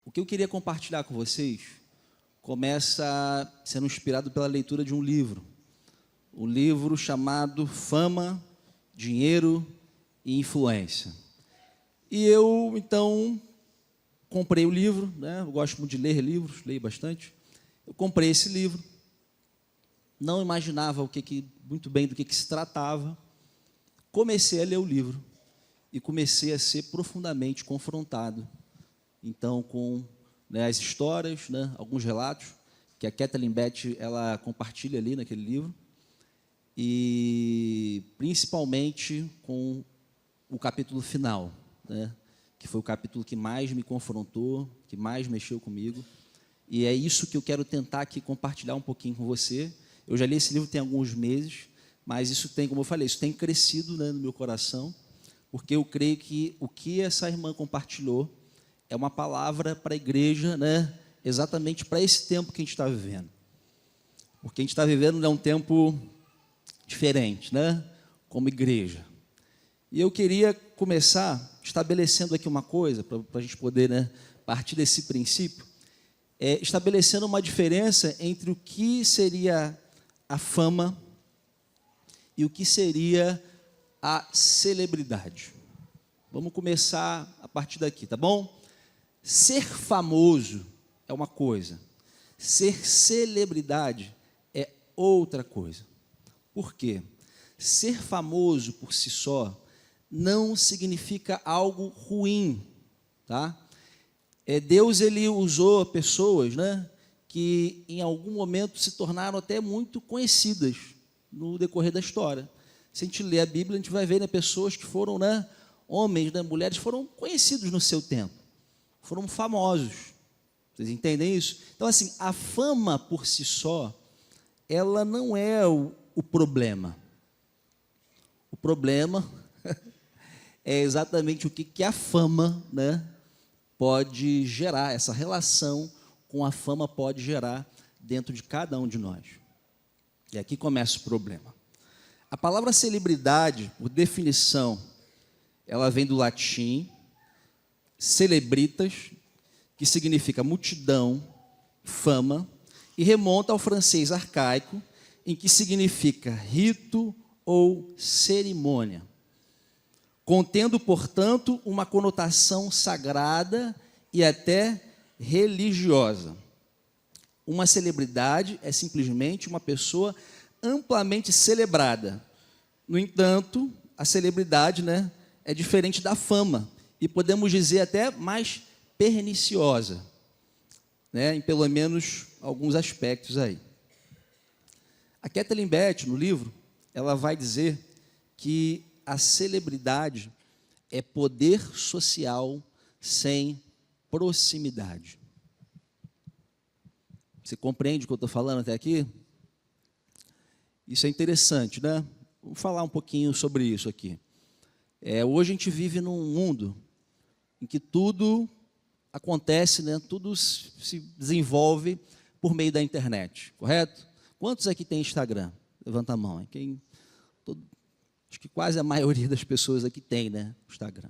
O que eu queria compartilhar com vocês começa sendo inspirado pela leitura de um livro chamado Fama, Dinheiro e Influência. E eu, então, comprei o livro, né? Eu gosto muito de ler livros, leio bastante. Eu comprei esse livro, não imaginava muito bem do que se tratava. Comecei a ler o livro e comecei a ser profundamente confrontado, então, com as histórias, alguns relatos que a Kathleen Beth ela compartilha ali naquele livro, e principalmente com o capítulo final, que foi o capítulo que mais me confrontou, que mais mexeu comigo, e é isso que eu quero tentar aqui compartilhar um pouquinho com você. Eu já li esse livro tem alguns meses, mas isso tem, como eu falei, isso tem crescido no meu coração, porque eu creio que o que essa irmã compartilhou é uma palavra para a igreja, exatamente para esse tempo que a gente está vivendo. Porque a gente está vivendo um tempo diferente, como igreja. E eu queria começar estabelecendo aqui uma coisa, para a gente poder partir desse princípio, estabelecendo uma diferença entre o que seria a fama e o que seria a celebridade. Vamos começar a partir daqui, tá bom? Ser famoso é uma coisa, ser celebridade é outra coisa. Por quê? Ser famoso por si só não significa algo ruim, tá? Deus ele usou pessoas, que em algum momento se tornaram até muito conhecidas no decorrer da história. Se a gente ler a Bíblia, a gente vai ver pessoas que foram, homens, mulheres, foram conhecidos no seu tempo. Foram famosos. Vocês entendem isso? Então, assim, a fama por si só, ela não é o problema. O problema é exatamente o que a fama, pode gerar, essa relação com a fama pode gerar dentro de cada um de nós. E aqui começa o problema. A palavra celebridade, por definição, ela vem do latim celebritas, que significa multidão, fama, e remonta ao francês arcaico, em que significa rito ou cerimônia, contendo, portanto, uma conotação sagrada e até religiosa. Uma celebridade é simplesmente uma pessoa amplamente celebrada. No entanto, a celebridade, é diferente da fama, e podemos dizer até mais perniciosa, em pelo menos alguns aspectos aí. A Kathleen Beth, no livro, ela vai dizer que a celebridade é poder social sem proximidade. Você compreende o que eu estou falando até aqui? Isso é interessante, Vamos falar um pouquinho sobre isso aqui. Hoje a gente vive num mundo em que tudo acontece, tudo se desenvolve por meio da internet, correto? Quantos aqui tem Instagram? Levanta a mão. Acho que quase a maioria das pessoas aqui tem, Instagram.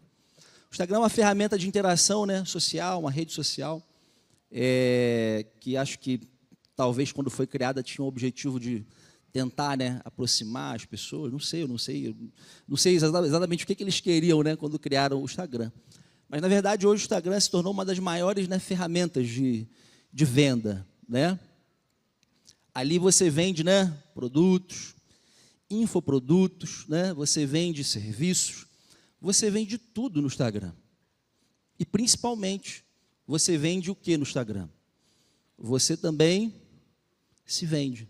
O Instagram é uma ferramenta de interação, social, uma rede social, que acho que talvez quando foi criada tinha o objetivo de tentar, aproximar as pessoas. Eu não sei exatamente o que eles queriam, quando criaram o Instagram. Mas, na verdade, hoje o Instagram se tornou uma das maiores ferramentas de venda. Ali você vende produtos, infoprodutos, você vende serviços, você vende tudo no Instagram. E, principalmente, você vende o que no Instagram? Você também se vende.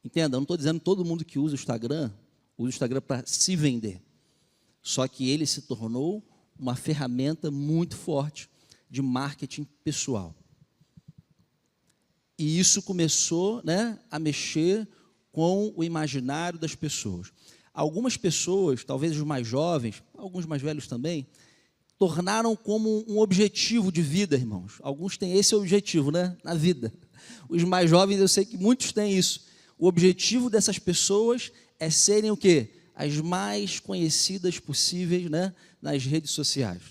Entenda, eu não estou dizendo que todo mundo que usa o Instagram para se vender. Só que ele se tornou uma ferramenta muito forte de marketing pessoal. E isso começou, a mexer com o imaginário das pessoas. Algumas pessoas, talvez os mais jovens, alguns mais velhos também, tornaram como um objetivo de vida, irmãos. Alguns têm esse objetivo, na vida. Os mais jovens, eu sei que muitos têm isso. O objetivo dessas pessoas é serem o quê? As mais conhecidas possíveis, né, nas redes sociais.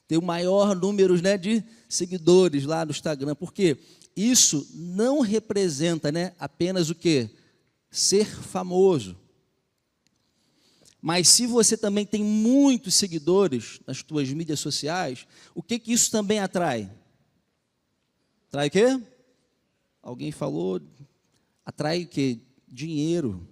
Ter o maior número, né, de seguidores lá no Instagram. Porque isso não representa, né, apenas o quê? Ser famoso. Mas se você também tem muitos seguidores nas suas mídias sociais, o que isso também atrai? Atrai o quê? Alguém falou, atrai o quê? Dinheiro.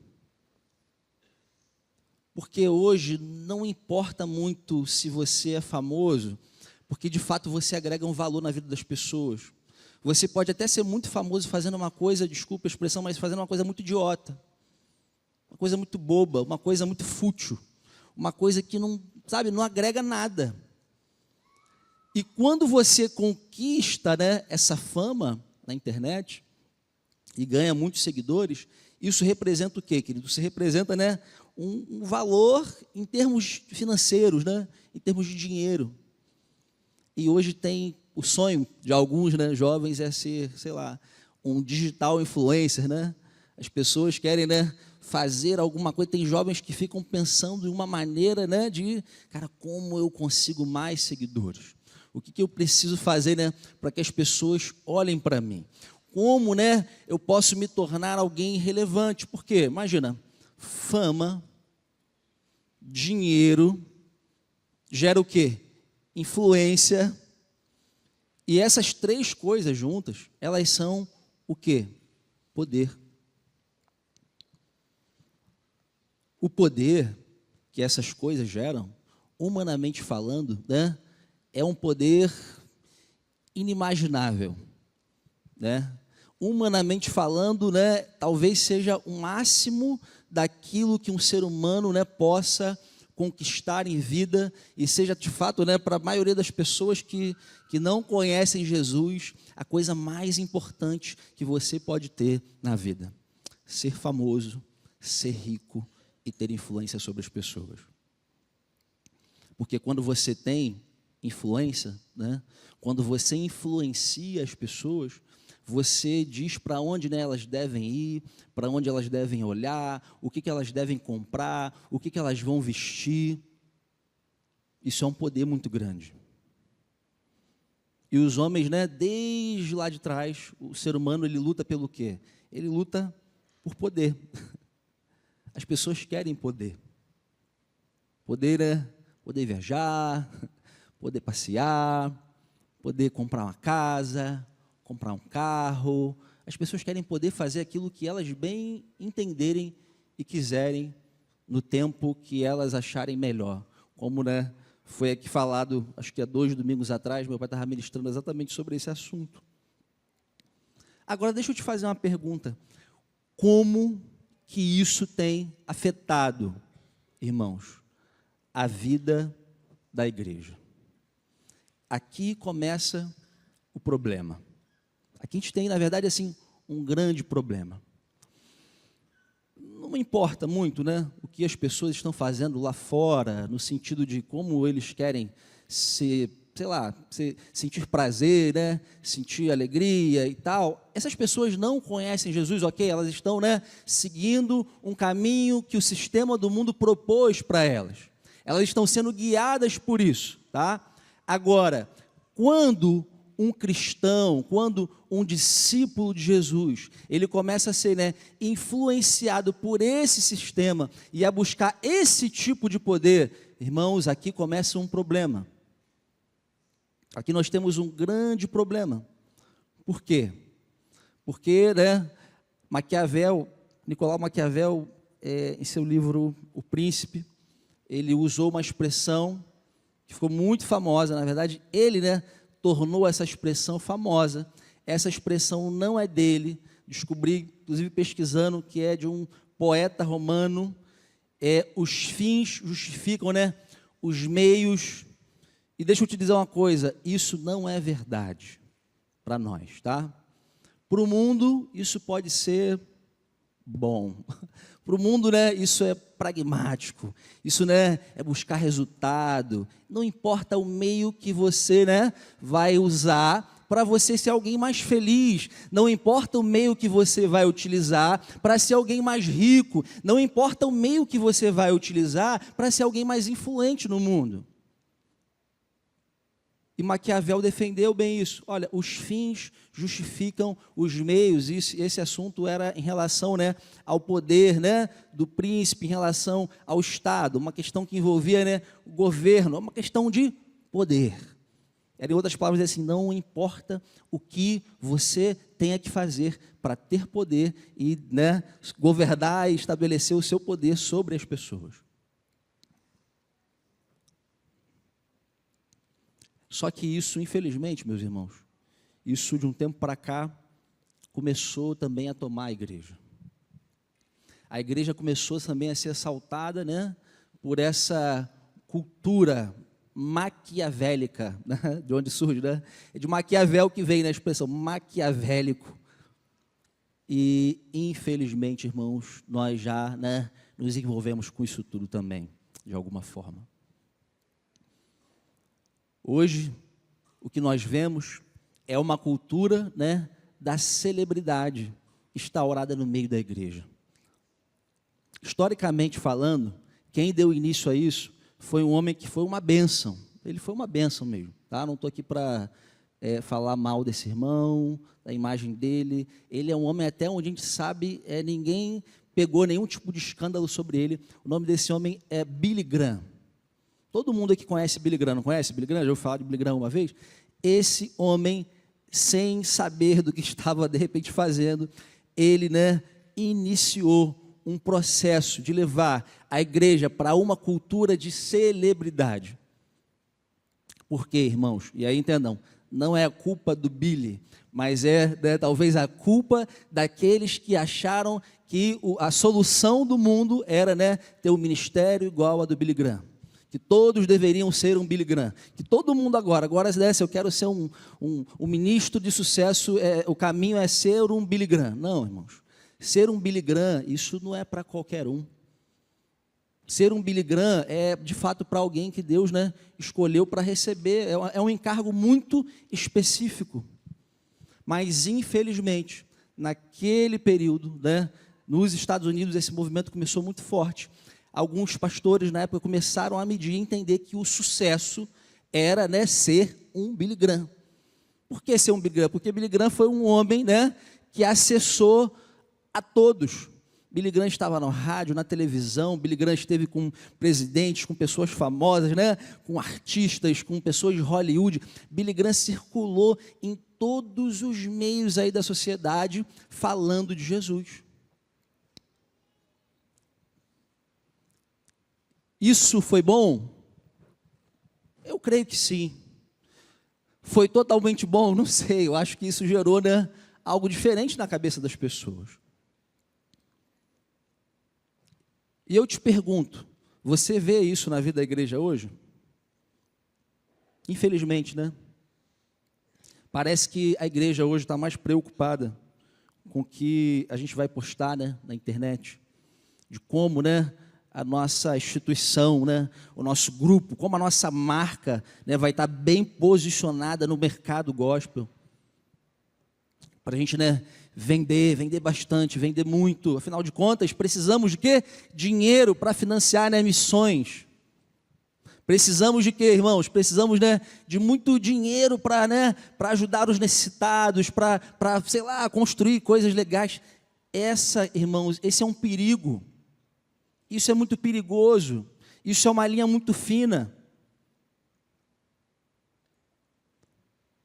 Porque hoje não importa muito se você é famoso, porque de fato você agrega um valor na vida das pessoas. Você pode até ser muito famoso fazendo uma coisa, desculpa a expressão, mas fazendo uma coisa muito idiota. Uma coisa muito boba, uma coisa muito fútil. Uma coisa que não, sabe, não agrega nada. E quando você conquista, né, essa fama na internet e ganha muitos seguidores, isso representa o quê, querido? Isso representa, né, um valor em termos financeiros, né, em termos de dinheiro. E hoje tem o sonho de alguns, né, jovens é ser, sei lá, um digital influencer, né? As pessoas querem, né, fazer alguma coisa. Tem jovens que ficam pensando em uma maneira, né, de, cara, como eu consigo mais seguidores? O que eu preciso fazer, né, para que as pessoas olhem para mim? Como, né, eu posso me tornar alguém relevante? Porque, imagina, fama, dinheiro, gera o quê? Influência. E essas três coisas juntas, elas são o quê? Poder. O poder que essas coisas geram, humanamente falando, né, é um poder inimaginável, né? Humanamente falando, né, talvez seja o máximo daquilo que um ser humano, né, possa conquistar em vida e seja de fato, né, para a maioria das pessoas que não conhecem Jesus, a coisa mais importante que você pode ter na vida. Ser famoso, ser rico e ter influência sobre as pessoas. Porque quando você tem influência, né, quando você influencia as pessoas, você diz para onde, né, elas devem ir, para onde elas devem olhar, o que elas devem comprar, o que elas vão vestir. Isso é um poder muito grande. E os homens, né, desde lá de trás, o ser humano, ele luta pelo quê? Ele luta por poder. As pessoas querem poder. Poder é poder viajar, poder passear, poder comprar uma casa, comprar um carro. As pessoas querem poder fazer aquilo que elas bem entenderem e quiserem no tempo que elas acharem melhor. Como, né, foi aqui falado, acho que há 2 domingos atrás, meu pai estava ministrando exatamente sobre esse assunto. Agora, deixa eu te fazer uma pergunta. Como que isso tem afetado, irmãos, a vida da igreja? Aqui começa o problema. Aqui a gente tem, na verdade, assim, um grande problema. Não importa muito, né, o que as pessoas estão fazendo lá fora, no sentido de como eles querem ser, sei lá, sentir prazer, né, sentir alegria e tal. Essas pessoas não conhecem Jesus, ok? Elas estão, né, seguindo um caminho que o sistema do mundo propôs para elas. Elas estão sendo guiadas por isso, tá? Agora, quando um cristão, quando um discípulo de Jesus, ele começa a ser, né, influenciado por esse sistema e a buscar esse tipo de poder, irmãos, aqui começa um problema. Aqui nós temos um grande problema. Por quê? Porque, né, Nicolau Maquiavel, em seu livro O Príncipe, ele usou uma expressão que ficou muito famosa. Na verdade, ele, né, tornou essa expressão famosa. Essa expressão não é dele, descobri, inclusive pesquisando, que é de um poeta romano. Os fins justificam, né, os meios. E deixa eu te dizer uma coisa, isso não é verdade para nós, tá? Para o mundo, isso pode ser bom. Para o mundo, né, isso é pragmático. Isso, né, é buscar resultado. Não importa o meio que você, né, vai usar para você ser alguém mais feliz, não importa o meio que você vai utilizar para ser alguém mais rico, não importa o meio que você vai utilizar para ser alguém mais influente no mundo. E Maquiavel defendeu bem isso. Olha, os fins justificam os meios. Esse assunto era em relação, né, ao poder, né, do príncipe, em relação ao Estado. Uma questão que envolvia, né, o governo, uma questão de poder. Era, em outras palavras, assim, não importa o que você tenha que fazer para ter poder e, né, governar e estabelecer o seu poder sobre as pessoas. Só que isso, infelizmente, meus irmãos, isso de um tempo para cá, começou também a tomar a igreja. A igreja começou também a ser assaltada, né, por essa cultura maquiavélica, né, de onde surge, né? É de Maquiavel que vem, né, a expressão maquiavélico. E, infelizmente, irmãos, nós já, né, nos envolvemos com isso tudo também, de alguma forma. Hoje, o que nós vemos é uma cultura, né, da celebridade instaurada no meio da igreja. Historicamente falando, quem deu início a isso foi um homem que foi uma bênção. Ele foi uma bênção mesmo. Tá? Não estou aqui para falar mal desse irmão, da imagem dele. Ele é um homem até onde a gente sabe, ninguém pegou nenhum tipo de escândalo sobre ele. O nome desse homem é Billy Graham. Todo mundo aqui conhece Billy Graham, não conhece Billy Graham? Já ouviu falar de Billy Graham uma vez? Esse homem, sem saber do que estava de repente fazendo, ele, né, iniciou um processo de levar a igreja para uma cultura de celebridade. Por quê, irmãos? E aí entendam, não é a culpa do Billy, mas é, né, talvez a culpa daqueles que acharam que a solução do mundo era, né, ter um ministério igual a do Billy Graham. Que todos deveriam ser um Billy Graham, que todo mundo agora eu quero ser um ministro de sucesso, o caminho é ser um Billy Graham. Não, irmãos, ser um Billy Graham, isso não é para qualquer um. Ser um Billy Graham é, de fato, para alguém que Deus, né, escolheu para receber, é um encargo muito específico. Mas, infelizmente, naquele período, né, nos Estados Unidos, esse movimento começou muito forte. Alguns pastores na época começaram a medir e entender que o sucesso era, né, ser um Billy Graham. Por que ser um Billy Graham? Porque Billy Graham foi um homem, né, que acessou a todos. Billy Graham estava na rádio, na televisão, Billy Graham esteve com presidentes, com pessoas famosas, né, com artistas, com pessoas de Hollywood. Billy Graham circulou em todos os meios aí da sociedade falando de Jesus. Isso foi bom? Eu creio que sim. Foi totalmente bom? Não sei, eu acho que isso gerou, né, algo diferente na cabeça das pessoas. E eu te pergunto, você vê isso na vida da igreja hoje? Infelizmente, né? Parece que a igreja hoje está mais preocupada com o que a gente vai postar, né, na internet, de como, né, a nossa instituição, né, o nosso grupo, como a nossa marca, né, vai estar bem posicionada no mercado gospel. Para a gente, né, vender bastante, vender muito. Afinal de contas, precisamos de quê? Dinheiro para financiar, né, missões. Precisamos de quê, irmãos? Precisamos, né, de muito dinheiro para, né, para ajudar os necessitados, para, sei lá, construir coisas legais. Irmãos, esse é um perigo. Isso é muito perigoso, isso é uma linha muito fina.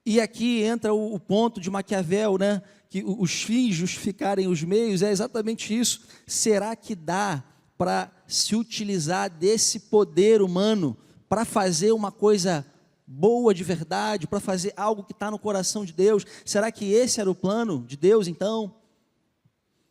E aqui entra o ponto de Maquiavel, né? Que os fins justificarem os meios, é exatamente isso. Será que dá para se utilizar desse poder humano para fazer uma coisa boa de verdade, para fazer algo que está no coração de Deus? Será que esse era o plano de Deus, então?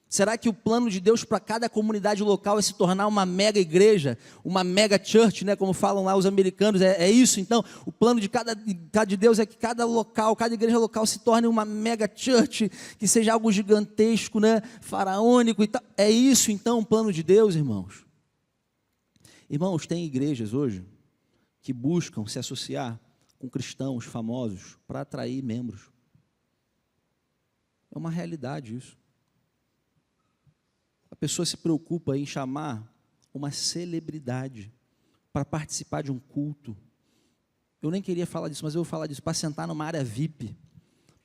Será que o plano de Deus para cada comunidade local é se tornar uma mega igreja, uma mega church, né, como falam lá os americanos? É isso, então? O plano de cada de Deus é que cada local, cada igreja local se torne uma mega church, que seja algo gigantesco, né, faraônico e tal. É isso, então, o plano de Deus, irmãos? Irmãos, tem igrejas hoje que buscam se associar com cristãos famosos para atrair membros. É uma realidade isso. A pessoa se preocupa em chamar uma celebridade para participar de um culto. Eu nem queria falar disso, mas eu vou falar disso, para sentar numa área VIP.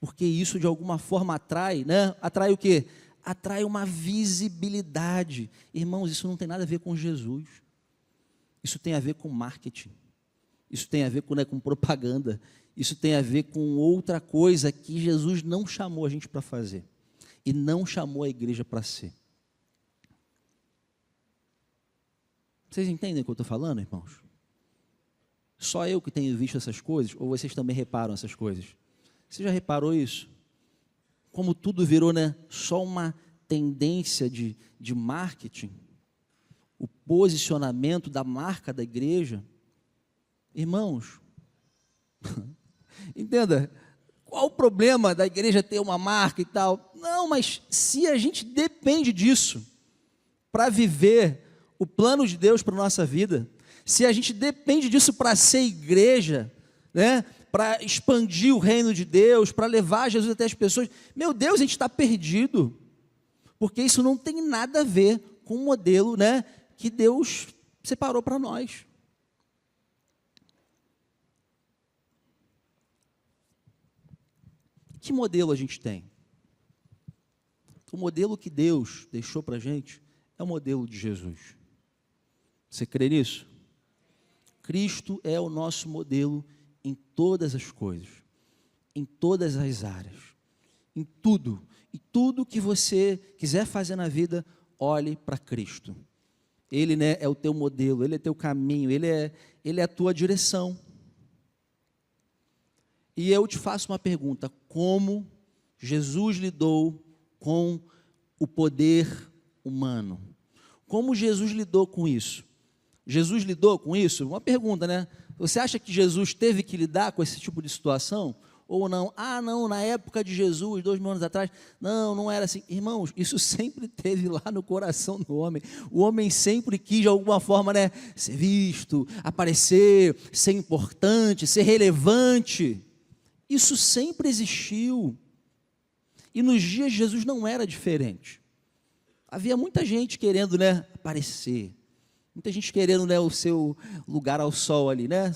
Porque isso, de alguma forma, atrai, né? Atrai o quê? Atrai uma visibilidade. Irmãos, isso não tem nada a ver com Jesus. Isso tem a ver com marketing. Isso tem a ver com, né, com propaganda. Isso tem a ver com outra coisa que Jesus não chamou a gente para fazer. E não chamou a igreja para ser. Vocês entendem o que eu estou falando, irmãos? Só eu que tenho visto essas coisas? Ou vocês também reparam essas coisas? Você já reparou isso? Como tudo virou, né, só uma tendência de marketing? O posicionamento da marca da igreja? Irmãos, entenda, qual o problema da igreja ter uma marca e tal? Não, mas se a gente depende disso para viver o plano de Deus para a nossa vida, se a gente depende disso para ser igreja, né, para expandir o reino de Deus, para levar Jesus até as pessoas, meu Deus, a gente está perdido, porque isso não tem nada a ver com o modelo, né, que Deus separou para nós. Que modelo a gente tem? O modelo que Deus deixou para a gente é o modelo de Jesus. Você crê nisso? Cristo é o nosso modelo em todas as coisas, em todas as áreas, em tudo. E tudo que você quiser fazer na vida, olhe para Cristo. Ele, né, é o teu modelo, Ele é teu caminho, Ele é a tua direção. E eu te faço uma pergunta: como Jesus lidou com o poder humano? Como Jesus lidou com isso? Jesus lidou com isso? Uma pergunta, né? Você acha que Jesus teve que lidar com esse tipo de situação? Ou não? Ah, não, na época de Jesus, 2000 anos atrás, não era assim. Irmãos, isso sempre teve lá no coração do homem. O homem sempre quis, de alguma forma, né, ser visto, aparecer, ser importante, ser relevante. Isso sempre existiu. E nos dias de Jesus não era diferente. Havia muita gente querendo, né, aparecer. Muita gente querendo, né, o seu lugar ao sol ali, né?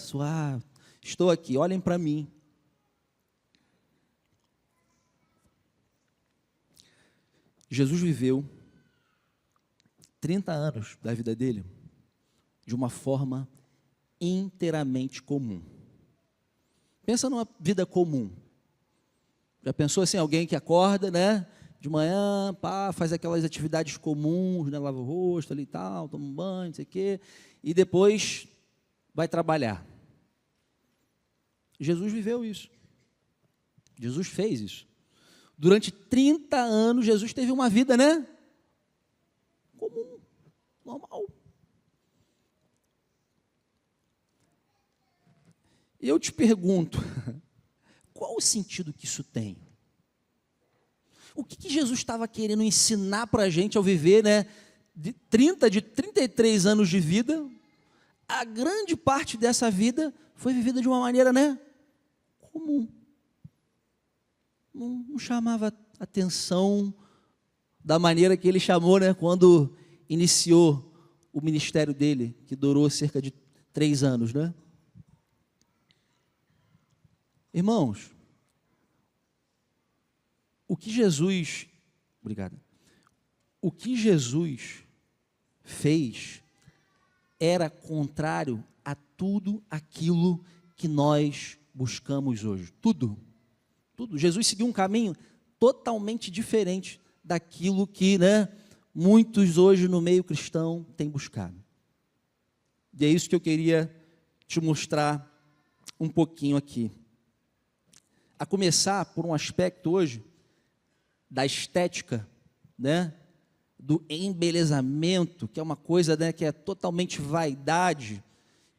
Estou aqui, olhem para mim. Jesus viveu 30 anos da vida dele de uma forma inteiramente comum. Pensa numa vida comum. Já pensou assim, alguém que acorda, né, de manhã, faz aquelas atividades comuns, né, lava o rosto ali e tal, toma um banho, não sei o quê, e depois vai trabalhar. Jesus viveu isso. Jesus fez isso. Durante 30 anos, Jesus teve uma vida, né, comum, normal. E eu te pergunto, qual o sentido que isso tem? O que Jesus estava querendo ensinar para a gente ao viver, né, de 33 anos de vida? A grande parte dessa vida foi vivida de uma maneira, né, comum. Não chamava atenção da maneira que ele chamou, né, quando iniciou o ministério dele, que durou cerca de 3 anos, né? Irmãos, o que Jesus fez era contrário a tudo aquilo que nós buscamos hoje. Tudo. Jesus seguiu um caminho totalmente diferente daquilo que, né, muitos hoje no meio cristão têm buscado. E é isso que eu queria te mostrar um pouquinho aqui. A começar por um aspecto hoje da estética, né, do embelezamento, que é uma coisa, né, que é totalmente vaidade,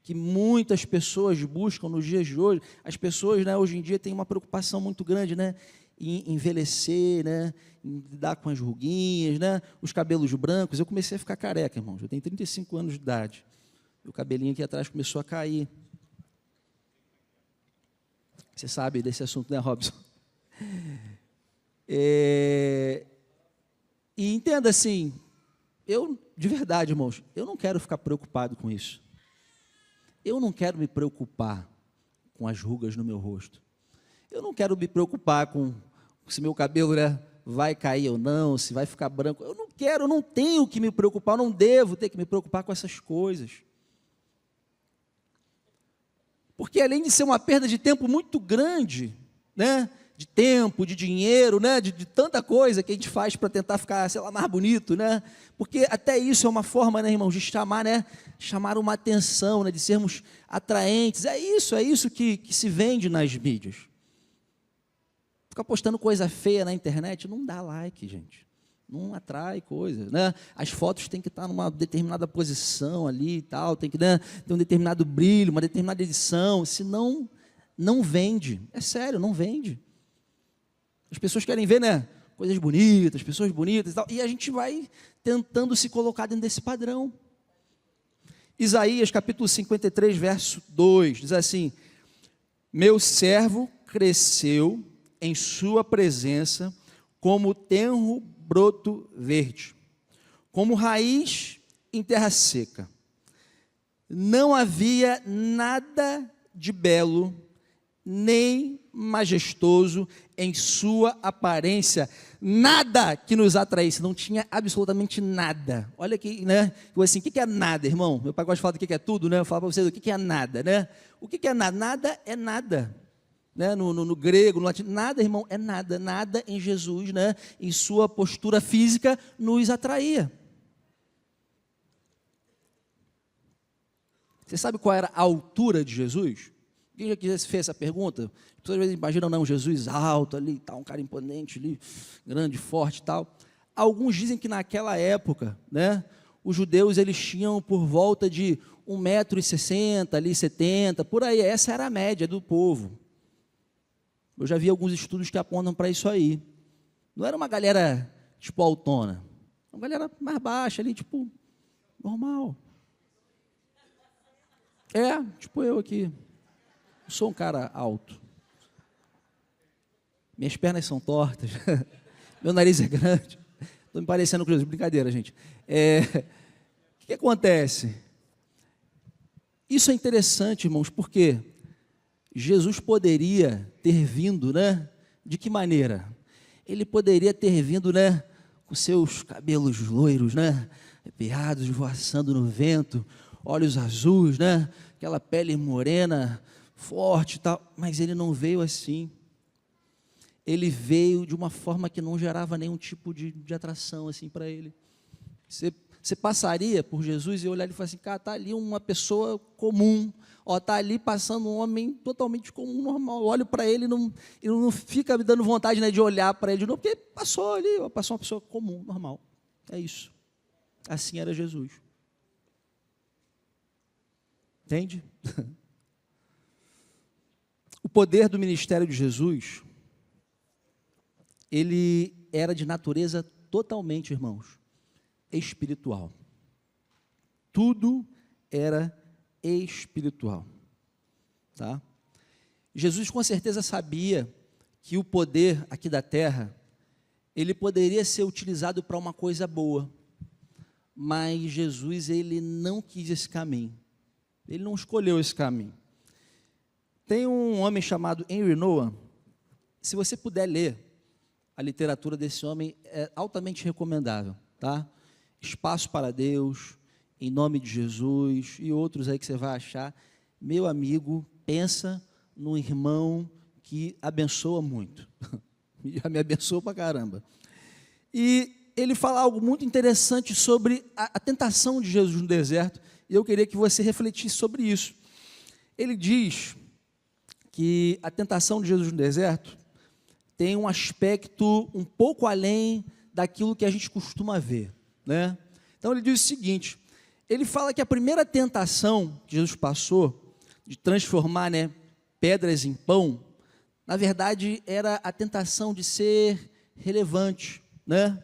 que muitas pessoas buscam nos dias de hoje. As pessoas, né, hoje em dia têm uma preocupação muito grande, né, em envelhecer, né, em lidar com as ruguinhas, né, os cabelos brancos. Eu comecei a ficar careca, irmãos, eu tenho 35 anos de idade, o cabelinho aqui atrás começou a cair. Você sabe desse assunto, né, Robson? E entenda assim, de verdade, irmãos, eu não quero ficar preocupado com isso. Eu não quero me preocupar com as rugas no meu rosto. Eu não quero me preocupar com se meu cabelo, né, vai cair ou não, se vai ficar branco. Eu não quero, eu não tenho que me preocupar, eu não devo ter que me preocupar com essas coisas. Porque além de ser uma perda de tempo muito grande, né, de tempo, de dinheiro, né, de tanta coisa que a gente faz para tentar ficar, sei lá, mais bonito, né, porque até isso é uma forma, né, irmãos, de chamar uma atenção, né, de sermos atraentes. É isso que se vende nas mídias. Ficar postando coisa feia na internet não dá like, gente. Não atrai coisa, né? As fotos têm que estar numa determinada posição ali e tal, tem que, né, ter um determinado brilho, uma determinada edição, senão não vende. É sério, não vende. As pessoas querem ver, né, coisas bonitas, pessoas bonitas e tal, e a gente vai tentando se colocar dentro desse padrão. Isaías, capítulo 53, verso 2, diz assim: meu servo cresceu em sua presença como tenro broto verde, como raiz em terra seca. Não havia nada de belo, nem majestoso em sua aparência, nada que nos atraísse, não tinha absolutamente nada. Olha aqui, né? Eu assim, o que é nada, irmão? Meu pai gosta de falar do que é tudo, né? Eu falo para vocês o que é nada, né? O que é nada? Nada é nada. Né, no grego, no latim, nada, irmão, é nada, nada em Jesus, né, em sua postura física, nos atraía. Você sabe qual era a altura de Jesus? Quem já fez essa pergunta? As pessoas às vezes imaginam, não, Jesus alto ali, tal, um cara imponente ali, grande, forte e tal. Alguns dizem que naquela época, né, os judeus eles tinham por volta de 1,60 m, ali, 70, por aí, essa era a média do povo. Eu já vi alguns estudos que apontam para isso aí. Não era uma galera, tipo, altona. Uma galera mais baixa ali, tipo, normal. Tipo eu aqui. Eu sou um cara alto. Minhas pernas são tortas. Meu nariz é grande. Estou me parecendo com Jesus. Brincadeira, gente. O que acontece? Isso é interessante, irmãos, porque Jesus poderia ter vindo, né? De que maneira? Ele poderia ter vindo, né? Com seus cabelos loiros, né? Arrepiados, voaçando no vento, olhos azuis, né? Aquela pele morena, forte e tal. Mas ele não veio assim. Ele veio de uma forma que não gerava nenhum tipo de atração assim para ele. Você passaria por Jesus e olhar e falar assim, cara, está ali uma pessoa comum, está ali passando um homem totalmente comum, normal. Eu olho para ele e não fica me dando vontade, né, de olhar para ele de novo, porque passou ali, passou uma pessoa comum, normal. É isso. Assim era Jesus. Entende? O poder do ministério de Jesus, ele era de natureza totalmente, irmãos, espiritual. Tudo era espiritual, tá? Jesus com certeza sabia que o poder aqui da terra, ele poderia ser utilizado para uma coisa boa, mas Jesus, ele não quis esse caminho, ele não escolheu esse caminho. Tem um homem chamado Henry Nouwen, se você puder ler a literatura desse homem, é altamente recomendável, tá? Espaço para Deus, Em Nome de Jesus e outros aí que você vai achar. Meu amigo, pensa num irmão que abençoa muito. Já me abençoou pra caramba. E ele fala algo muito interessante sobre a tentação de Jesus no deserto, e eu queria que você refletisse sobre isso. Ele diz que a tentação de Jesus no deserto tem um aspecto um pouco além daquilo que a gente costuma ver, né? Então ele diz o seguinte, ele fala que a primeira tentação que Jesus passou, de transformar, né, pedras em pão, na verdade era a tentação de ser relevante, né?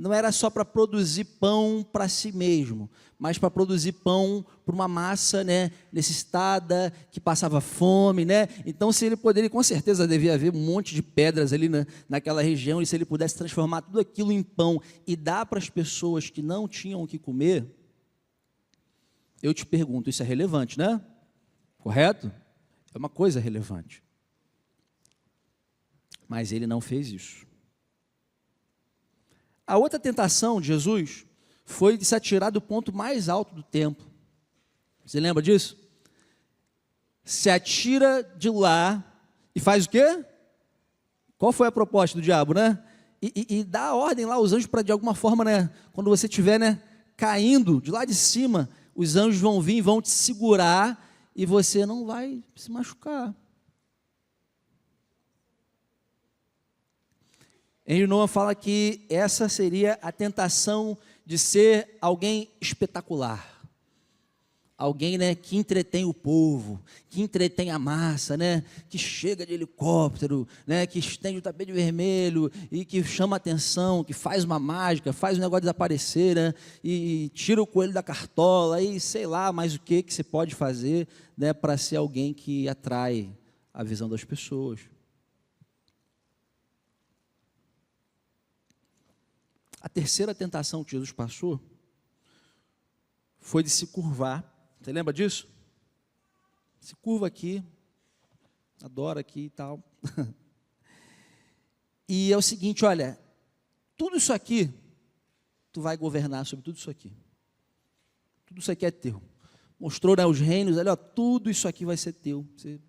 não era só para produzir pão para si mesmo, mas para produzir pão para uma massa, né, necessitada, que passava fome, né? Então, se ele poderia, com certeza devia haver um monte de pedras ali naquela região, e se ele pudesse transformar tudo aquilo em pão e dar para as pessoas que não tinham o que comer, eu te pergunto, isso é relevante, né? Correto? É uma coisa relevante. Mas ele não fez isso. A outra tentação de Jesus foi de se atirar do ponto mais alto do templo. Você lembra disso? Se atira de lá e faz o quê? Qual foi a proposta do diabo, né? E dá a ordem lá aos anjos para, de alguma forma, né, quando você estiver, né, caindo de lá de cima, os anjos vão vir e vão te segurar e você não vai se machucar. Henry Nouwen fala que essa seria a tentação de ser alguém espetacular. Alguém, né, que entretém o povo, que entretém a massa, né, que chega de helicóptero, né, que estende o tapete vermelho e que chama a atenção, que faz uma mágica, faz o negócio desaparecer, né, e tira o coelho da cartola, e sei lá mais o que você pode fazer, né, para ser alguém que atrai a visão das pessoas. A terceira tentação que Jesus passou foi de se curvar. Você lembra disso? Se curva aqui, adora aqui e tal. E é o seguinte, olha, tudo isso aqui, tu vai governar sobre tudo isso aqui. Tudo isso aqui é teu. Mostrou, né, os reinos, olha, tudo isso aqui vai ser teu. Você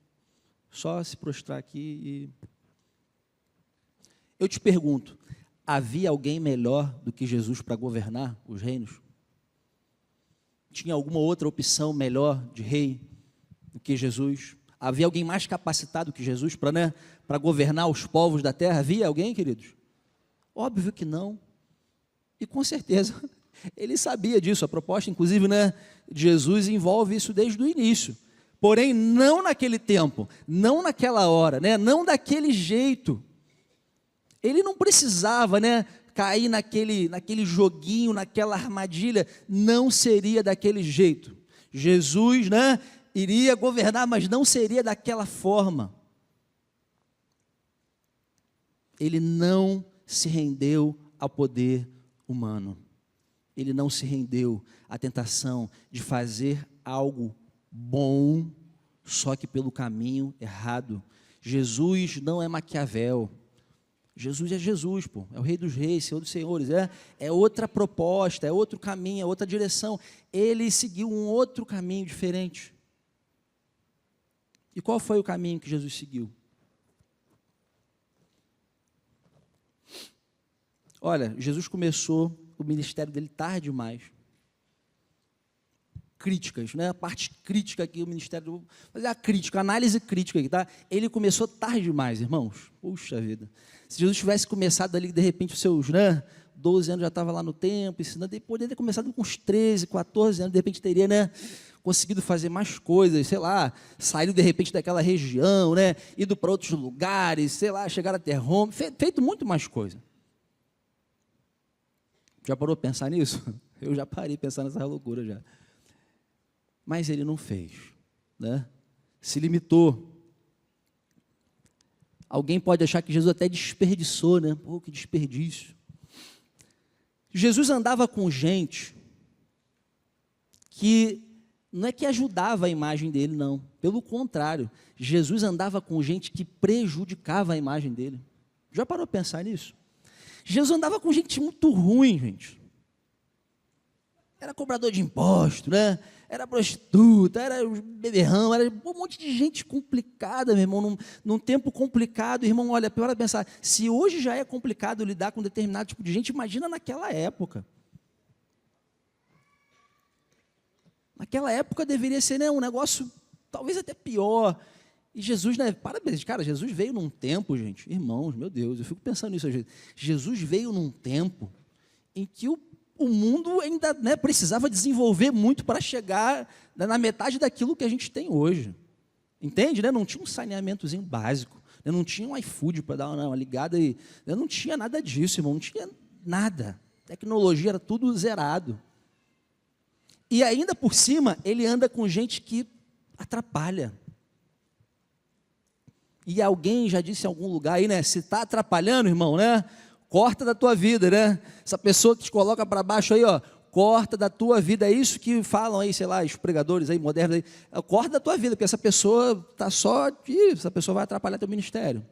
só se prostrar aqui e... Eu te pergunto, havia alguém melhor do que Jesus para governar os reinos? Tinha alguma outra opção melhor de rei do que Jesus? Havia alguém mais capacitado que Jesus para, né, para governar os povos da terra? Havia alguém, queridos? Óbvio que não. E com certeza, ele sabia disso. A proposta, inclusive, né, de Jesus envolve isso desde o início. Porém, não naquele tempo, não naquela hora, né, não daquele jeito. Ele não precisava, né, cair naquele joguinho, naquela armadilha, não seria daquele jeito. Jesus, né, iria governar, mas não seria daquela forma. Ele não se rendeu ao poder humano. Ele não se rendeu à tentação de fazer algo bom, só que pelo caminho errado. Jesus não é Maquiavel. Jesus é Jesus, pô, é o Rei dos Reis, Senhor dos Senhores, é outra proposta, é outro caminho, é outra direção. Ele seguiu um outro caminho diferente. E qual foi o caminho que Jesus seguiu? Olha, Jesus começou o ministério dele tarde demais. Críticas, né? A parte crítica aqui, o ministério, vou fazer a crítica, a análise crítica aqui, tá? Ele começou tarde demais, irmãos. Puxa vida. Se Jesus tivesse começado ali, de repente, os seus, né, 12 anos já estava lá no templo, ensinando, ele poderia ter começado com uns 13, 14 anos, de repente teria, né, conseguido fazer mais coisas, sei lá, saído de repente daquela região, né, ido para outros lugares, sei lá, chegar até Roma, feito muito mais coisa. Já parou a pensar nisso? Eu já parei a pensar nessa loucura já. Mas ele não fez, né? Se limitou. Alguém pode achar que Jesus até desperdiçou, né? Pô, que desperdício. Jesus andava com gente que não é que ajudava a imagem dele, não. Pelo contrário, Jesus andava com gente que prejudicava a imagem dele. Já parou a pensar nisso? Jesus andava com gente muito ruim, gente. Era cobrador de imposto, né? Era prostituta, era beberrão, era um monte de gente complicada, meu irmão, num tempo complicado. Irmão, olha, pior é pensar, se hoje já é complicado lidar com determinado tipo de gente, imagina naquela época. Naquela época deveria ser, né, um negócio talvez até pior. E Jesus, né, parabéns, cara, Jesus veio num tempo, gente, irmãos, meu Deus, eu fico pensando nisso às vezes. Jesus veio num tempo em que o mundo ainda, né, precisava desenvolver muito para chegar, né, na metade daquilo que a gente tem hoje. Entende? Né? Não tinha um saneamentozinho básico, né? Não tinha um iFood para dar uma ligada, e, né? Não tinha nada disso, irmão, não tinha nada. tecnologia era tudo zerado. E ainda por cima, ele anda com gente que atrapalha. E alguém já disse em algum lugar aí, né? Se está atrapalhando, irmão, né? Corta da tua vida, né? Essa pessoa que te coloca para baixo aí, ó, corta da tua vida. É isso que falam aí, sei lá, os pregadores aí modernos aí. Corta da tua vida, porque essa pessoa está só aqui, essa pessoa vai atrapalhar teu ministério.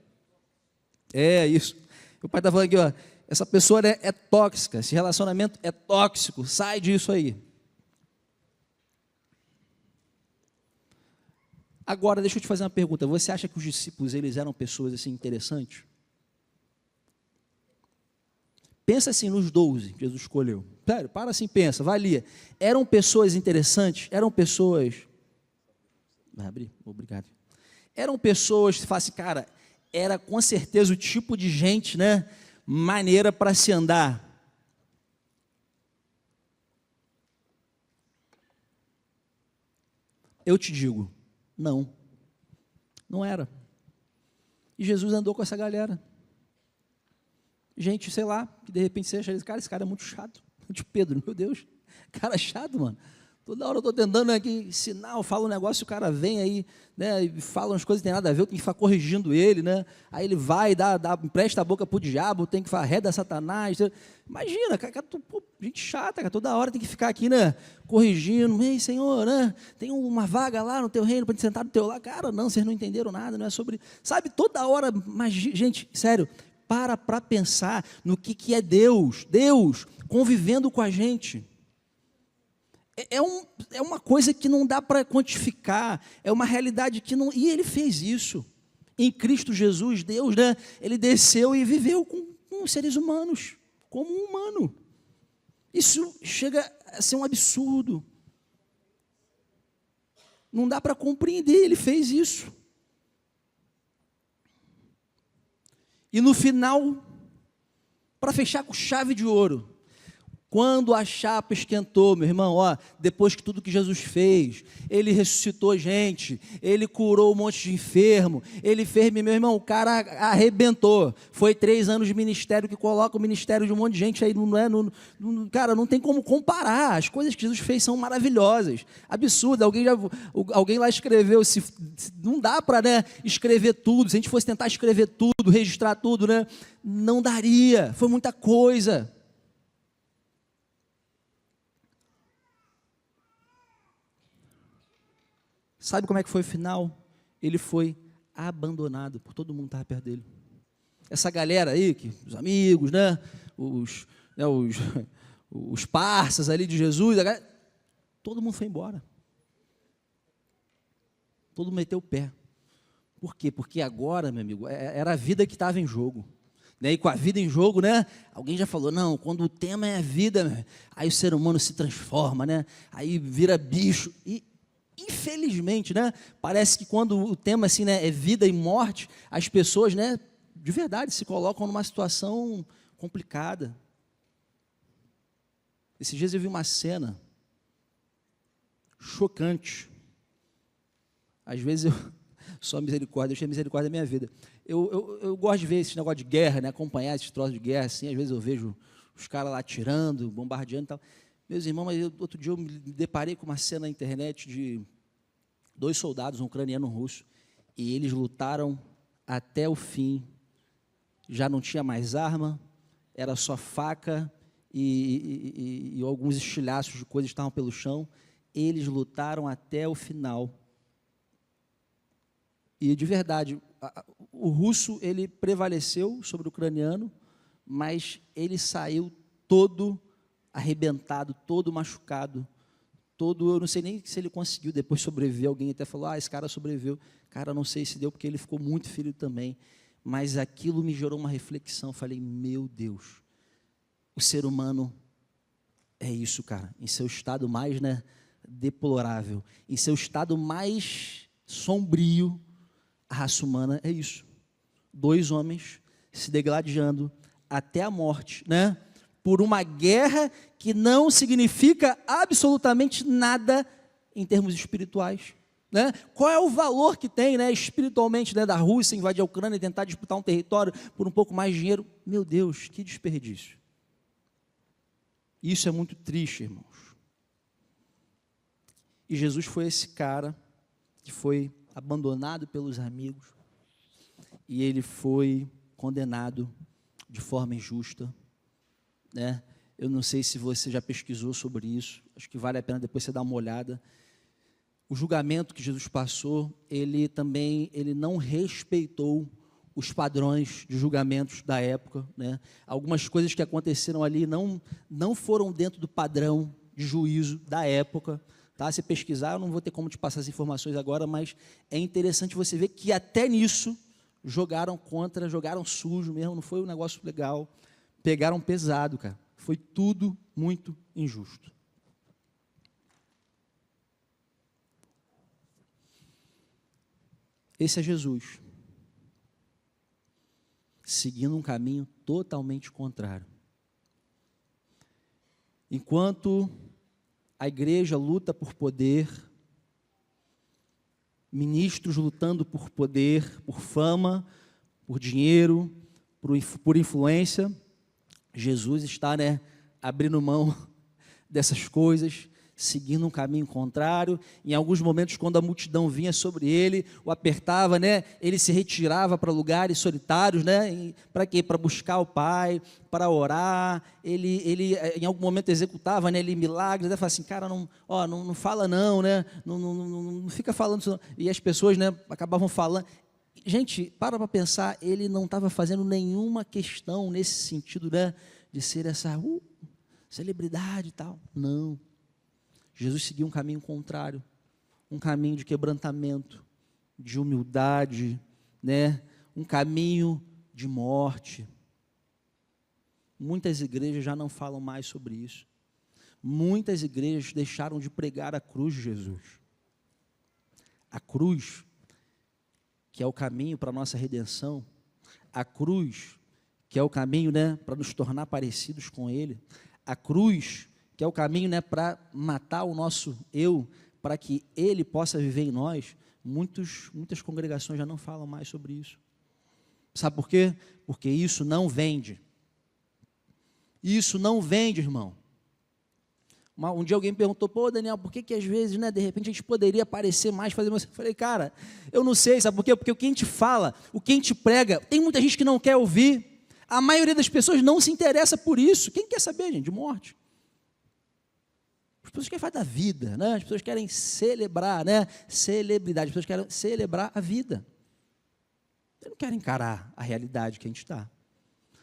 É isso. O pai está falando aqui, ó, essa pessoa é tóxica, esse relacionamento é tóxico, sai disso aí. Agora, deixa eu te fazer uma pergunta. Você acha que os discípulos, eles eram pessoas assim interessantes? Pensa assim nos 12 que Jesus escolheu. Sério, para assim, pensa, valia. Eram pessoas interessantes? Eram pessoas... Vai abrir? Obrigado. Eram pessoas que falassem, cara, era com certeza o tipo de gente, né, maneira para se andar. Eu te digo, não era. E Jesus andou com essa galera. Gente, sei lá, que de repente você acha, cara, esse cara é muito chato. Tipo Pedro, meu Deus, cara chato, mano. Toda hora eu estou tentando aqui ensinar, eu falo um negócio, o cara vem aí, né, e fala umas coisas que não tem nada a ver, eu tenho que ficar corrigindo ele, né, aí ele vai, empresta a boca para o diabo, tem que falar, reda Satanás, imagina, cara, gente chata, cara, toda hora tem que ficar aqui, né, corrigindo, ei, Senhor, né, tem uma vaga lá no teu reino, para te sentar do teu lado, cara, não, vocês não entenderam nada, não é sobre, sabe, toda hora, mas, gente, sério, para pensar no que é Deus convivendo com a gente. É uma coisa que não dá para quantificar, é uma realidade que não... E ele fez isso. Em Cristo Jesus, Deus, né, ele desceu e viveu com seres humanos, como um humano. Isso chega a ser um absurdo. Não dá para compreender, ele fez isso. E no final, para fechar com chave de ouro, quando a chapa esquentou, meu irmão, ó, depois que tudo que Jesus fez, ele ressuscitou gente, ele curou um monte de enfermo, ele fez, meu irmão, o cara arrebentou. Foi 3 anos de ministério que coloca o ministério de um monte de gente aí, cara, não tem como comparar. As coisas que Jesus fez são maravilhosas, absurdas. Alguém lá escreveu, não dá para, né, escrever tudo. Se a gente fosse tentar escrever tudo, registrar tudo, né, não daria. Foi muita coisa. Sabe como é que foi o final? Ele foi abandonado por todo mundo que estava perto dele. Essa galera aí, os amigos, né, os parças ali de Jesus, todo mundo foi embora. Todo mundo meteu o pé. Por quê? Porque agora, meu amigo, era a vida que estava em jogo. E com a vida em jogo, né? Alguém já falou, não, quando o tema é a vida, aí o ser humano se transforma, né? Aí vira bicho. E infelizmente, né, parece que quando o tema assim, né, é vida e morte, as pessoas, né, de verdade se colocam numa situação complicada. Esses dias eu vi uma cena chocante. Às vezes eu só misericórdia, eu tinha misericórdia da minha vida. Eu gosto de ver esse negócio de guerra, né, acompanhar esses troços de guerra assim. Às vezes eu vejo os caras lá atirando, bombardeando e tal. Meus irmãos, mas outro dia eu me deparei com uma cena na internet de 2 soldados, um ucraniano e um russo, e eles lutaram até o fim. Já não tinha mais arma, era só faca e alguns estilhaços de coisas que estavam pelo chão. Eles lutaram até o final. E, de verdade, o russo, ele prevaleceu sobre o ucraniano, mas ele saiu todo arrebentado, todo machucado, eu não sei nem se ele conseguiu depois sobreviver. Alguém até falou, esse cara sobreviveu. Cara, não sei se deu, porque ele ficou muito ferido também, mas aquilo me gerou uma reflexão. Falei, meu Deus, o ser humano é isso, cara, em seu estado mais, né, deplorável, em seu estado mais sombrio, a raça humana é isso. 2 homens se degladiando até a morte, né, por uma guerra que não significa absolutamente nada em termos espirituais. Né? Qual é o valor que tem, né, espiritualmente, né, da Rússia invadir a Ucrânia e tentar disputar um território por um pouco mais de dinheiro? Meu Deus, que desperdício. Isso é muito triste, irmãos. E Jesus foi esse cara que foi abandonado pelos amigos e ele foi condenado de forma injusta, né? Eu não sei se você já pesquisou sobre isso, acho que vale a pena depois você dar uma olhada. O julgamento que Jesus passou, ele não respeitou os padrões de julgamentos da época, né? Algumas coisas que aconteceram ali não foram dentro do padrão de juízo da época, tá? Se pesquisar, eu não vou ter como te passar as informações agora, mas é interessante você ver que até nisso jogaram sujo mesmo, não foi um negócio legal, pegaram pesado, cara. Foi tudo muito injusto. Esse é Jesus, seguindo um caminho totalmente contrário. Enquanto a igreja luta por poder, ministros lutando por poder, por fama, por dinheiro, por influência, Jesus está, abrindo mão dessas coisas, seguindo um caminho contrário. Em alguns momentos, quando a multidão vinha sobre ele, o apertava, ele se retirava para lugares solitários, para quê? Para buscar o Pai, para orar. Ele em algum momento executava, milagres, falava assim, cara, não fala não fica falando isso não. E as pessoas, acabavam falando. Gente, para pensar, ele não estava fazendo nenhuma questão nesse sentido, de ser essa celebridade e tal. Não. Jesus seguiu um caminho contrário, um caminho de quebrantamento, de humildade, um caminho de morte. Muitas igrejas já não falam mais sobre isso. Muitas igrejas deixaram de pregar a cruz de Jesus. A cruz, que é o caminho para a nossa redenção, a cruz, que é o caminho, para nos tornar parecidos com Ele, a cruz, que é o caminho, para matar o nosso eu, para que Ele possa viver em nós. Muitas congregações já não falam mais sobre isso. Sabe por quê? Porque isso não vende. Isso não vende, irmão. Um dia alguém perguntou, pô, Daniel, por que às vezes, de repente a gente poderia aparecer mais, fazer mais? Eu falei, cara, eu não sei, sabe por quê? Porque o que a gente fala, o que a gente prega, tem muita gente que não quer ouvir. A maioria das pessoas não se interessa por isso. Quem quer saber, gente, de morte? As pessoas querem falar da vida, As pessoas querem celebrar, celebridade, as pessoas querem celebrar a vida. Eles não querem encarar a realidade que a gente está.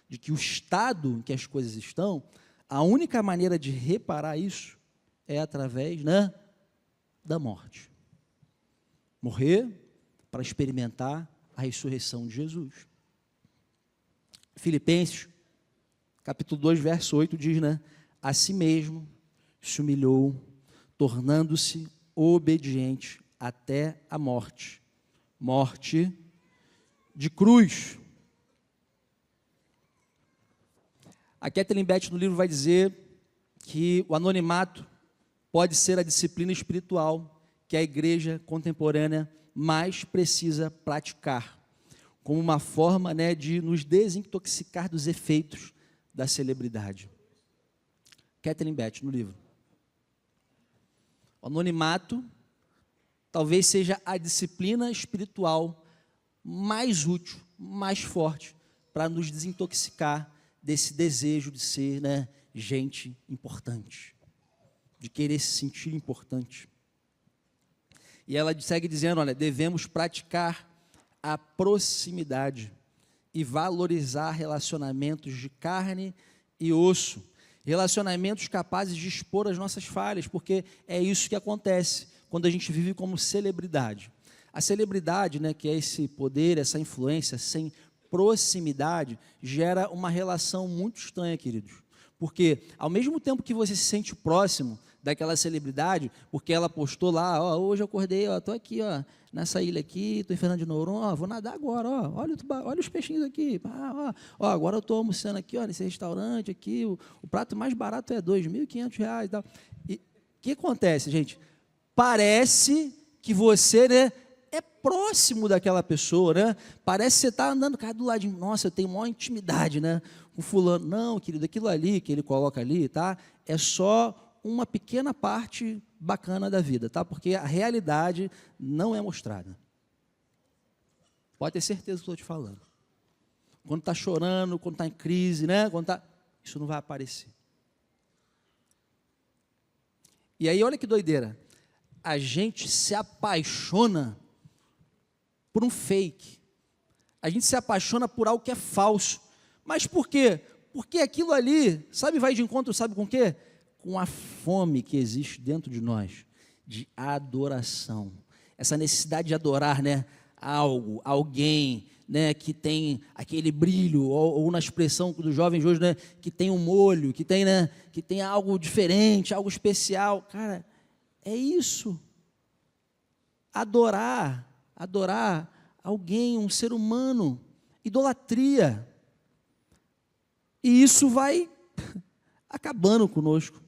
De que o estado em que as coisas estão, a única maneira de reparar isso é através, da morte. Morrer para experimentar a ressurreição de Jesus. Filipenses, capítulo 2, verso 8, diz, a si mesmo se humilhou, tornando-se obediente até a morte. Morte de cruz. A Kathleen Beth, no livro, vai dizer que o anonimato pode ser a disciplina espiritual que a igreja contemporânea mais precisa praticar, como uma forma, de nos desintoxicar dos efeitos da celebridade. Kathleen Beth, no livro. O anonimato talvez seja a disciplina espiritual mais útil, mais forte, para nos desintoxicar desse desejo de ser, gente importante, de querer se sentir importante. E ela segue dizendo, devemos praticar a proximidade e valorizar relacionamentos de carne e osso, relacionamentos capazes de expor as nossas falhas, porque é isso que acontece quando a gente vive como celebridade. A celebridade, que é esse poder, essa influência, sem proximidade, gera uma relação muito estranha, queridos. Porque, ao mesmo tempo que você se sente próximo daquela celebridade, porque ela postou lá, hoje eu acordei, estou aqui, nessa ilha aqui, estou em Fernando de Noronha, vou nadar agora, olha os peixinhos aqui, agora eu estou almoçando aqui, nesse restaurante aqui, o prato mais barato é R$2.500 e tal. E o que acontece, gente? Parece que você, é próximo daquela pessoa, né? Parece que você está andando, cara, do ladinho. Nossa, eu tenho maior intimidade, né? Com fulano. Não, querido, aquilo ali que ele coloca ali, tá? É só uma pequena parte bacana da vida, tá? Porque a realidade não é mostrada. Pode ter certeza do que eu estou te falando. Quando está chorando, quando está em crise, né? Isso não vai aparecer. E aí, olha que doideira. A gente se apaixona por um fake. A gente se apaixona por algo que é falso. Mas por quê? Porque aquilo ali, sabe, vai de encontro, sabe com o quê? Com a fome que existe dentro de nós, de adoração. Essa necessidade de adorar, né? Algo, alguém, né, que tem aquele brilho, ou na expressão dos jovens hoje, né, que tem um molho, que tem, né, que tem algo diferente, algo especial. Cara, é isso. Adorar alguém, um ser humano, idolatria. E isso vai acabando conosco.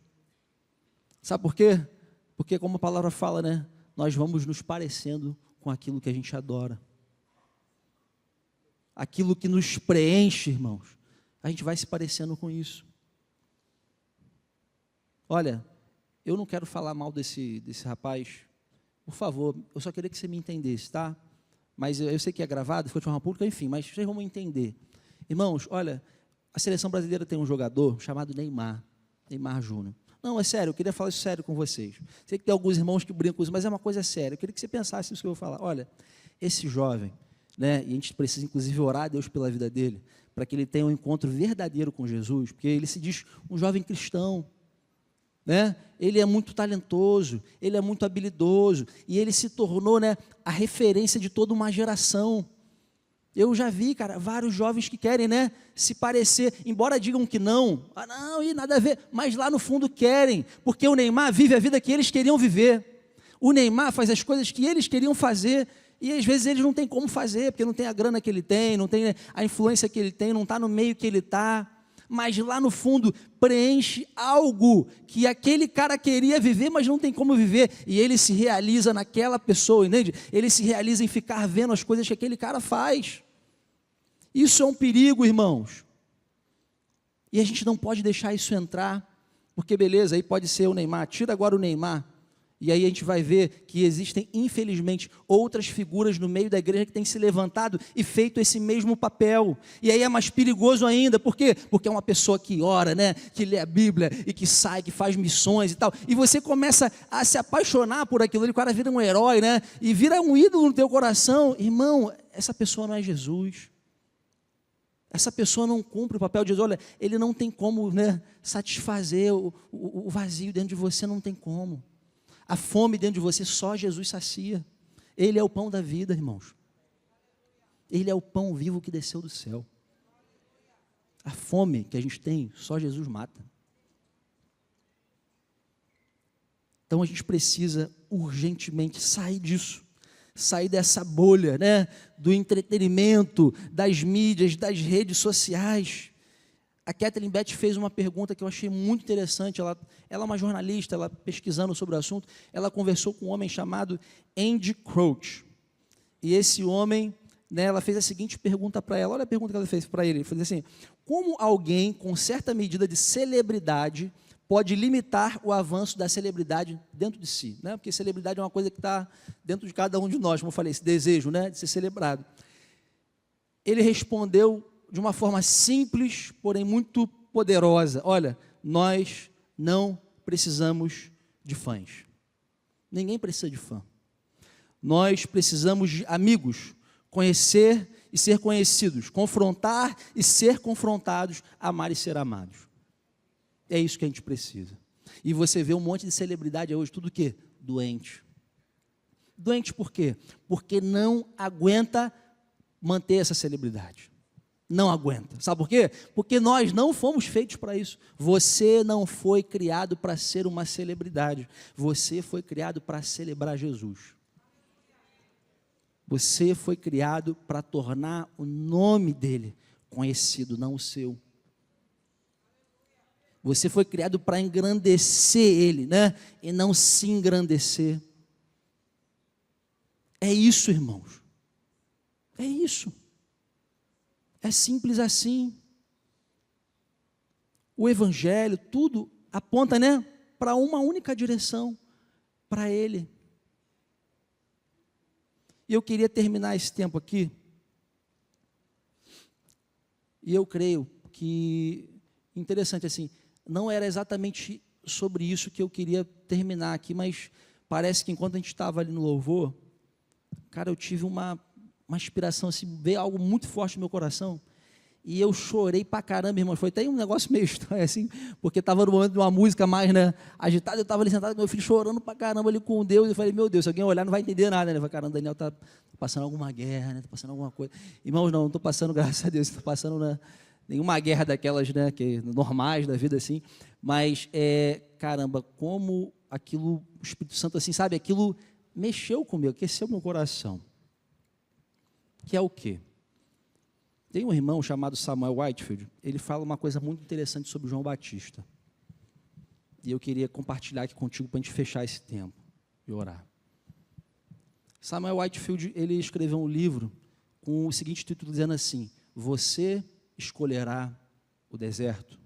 Sabe por quê? Porque, como a palavra fala, né, nós vamos nos parecendo com aquilo que a gente adora. Aquilo que nos preenche, irmãos, a gente vai se parecendo com isso. Olha, eu não quero falar mal desse rapaz, por favor, eu só queria que você me entendesse, tá? Mas eu sei que é gravado, foi de forma pública, enfim, mas vocês vão entender. Irmãos, olha, a seleção brasileira tem um jogador chamado Neymar Júnior. Não, é sério, eu queria falar isso sério com vocês. Sei que tem alguns irmãos que brincam com isso, mas é uma coisa séria. Eu queria que você pensasse nisso que eu vou falar. Olha, esse jovem, né, e a gente precisa inclusive orar a Deus pela vida dele, para que ele tenha um encontro verdadeiro com Jesus, porque ele se diz um jovem cristão, né? Ele é muito talentoso, ele é muito habilidoso, e ele se tornou, né, a referência de toda uma geração. Eu já vi, cara, vários jovens que querem, né, se parecer, embora digam que não, e nada a ver, mas lá no fundo querem, porque o Neymar vive a vida que eles queriam viver. O Neymar faz as coisas que eles queriam fazer, e às vezes eles não têm como fazer, porque não tem a grana que ele tem, não tem a influência que ele tem, não está no meio que ele está, mas lá no fundo preenche algo que aquele cara queria viver, mas não tem como viver, e ele se realiza naquela pessoa, entende? Ele se realiza em ficar vendo as coisas que aquele cara faz. Isso é um perigo, irmãos, e a gente não pode deixar isso entrar, porque beleza, aí pode ser o Neymar, tira agora o Neymar, e aí a gente vai ver que existem, infelizmente, outras figuras no meio da igreja que têm se levantado e feito esse mesmo papel. E aí é mais perigoso ainda. Por quê? Porque é uma pessoa que ora, né? Que lê a Bíblia e que sai, que faz missões e tal. E você começa a se apaixonar por aquilo. O cara vira um herói, né? E vira um ídolo no teu coração. Irmão, essa pessoa não é Jesus. Essa pessoa não cumpre o papel de Jesus. Olha, ele não tem como, né, satisfazer o vazio dentro de você, não tem como. A fome dentro de você, só Jesus sacia. Ele é o pão da vida, irmãos. Ele é o pão vivo que desceu do céu. A fome que a gente tem, só Jesus mata. Então a gente precisa urgentemente sair disso. Sair dessa bolha, né, do entretenimento, das mídias, das redes sociais. A Kathleen Beth fez uma pergunta que eu achei muito interessante. Ela é uma jornalista, ela pesquisando sobre o assunto, ela conversou com um homem chamado Andy Crouch. E esse homem, né, ela fez a seguinte pergunta para ela. Olha a pergunta que ela fez para ele. Ele fez assim: como alguém com certa medida de celebridade pode limitar o avanço da celebridade dentro de si, né? Porque celebridade é uma coisa que está dentro de cada um de nós, como eu falei, esse desejo, né, de ser celebrado. Ele respondeu de uma forma simples, porém muito poderosa: olha, nós não precisamos de fãs. Ninguém precisa de fã. Nós precisamos de amigos, conhecer e ser conhecidos, confrontar e ser confrontados, amar e ser amados. É isso que a gente precisa. E você vê um monte de celebridade hoje, tudo o quê? Doente. Doente por quê? Porque não aguenta manter essa celebridade. Não aguenta. Sabe por quê? Porque nós não fomos feitos para isso. Você não foi criado para ser uma celebridade. Você foi criado para celebrar Jesus. Você foi criado para tornar o nome dele conhecido, não o seu. Você foi criado para engrandecer ele, né? E não se engrandecer. É isso, irmãos. É isso. É simples assim. O Evangelho, tudo aponta, né, para uma única direção, para Ele. E eu queria terminar esse tempo aqui, e eu creio que, interessante assim, não era exatamente sobre isso que eu queria terminar aqui, mas parece que enquanto a gente estava ali no louvor, cara, eu tive uma inspiração, assim, veio algo muito forte no meu coração, e eu chorei pra caramba, irmão. Foi até um negócio meio estranho, assim, porque estava no momento de uma música mais, né, agitada, eu estava ali sentado com meu filho chorando pra caramba ali com Deus, e eu falei, meu Deus, se alguém olhar não vai entender nada, né? Eu falei, caramba, Daniel está passando alguma guerra, né? Está passando alguma coisa. Irmãos, não estou passando, graças a Deus, não estou passando nenhuma guerra daquelas, né, que, normais da vida, assim, mas, caramba, como aquilo, o Espírito Santo, assim, sabe, aquilo mexeu comigo, aqueceu meu coração. Que é o quê? Tem um irmão chamado Samuel Whitefield, ele fala uma coisa muito interessante sobre João Batista. E eu queria compartilhar aqui contigo para a gente fechar esse tempo e orar. Samuel Whitefield, ele escreveu um livro com o seguinte título, dizendo assim: Você escolherá o deserto?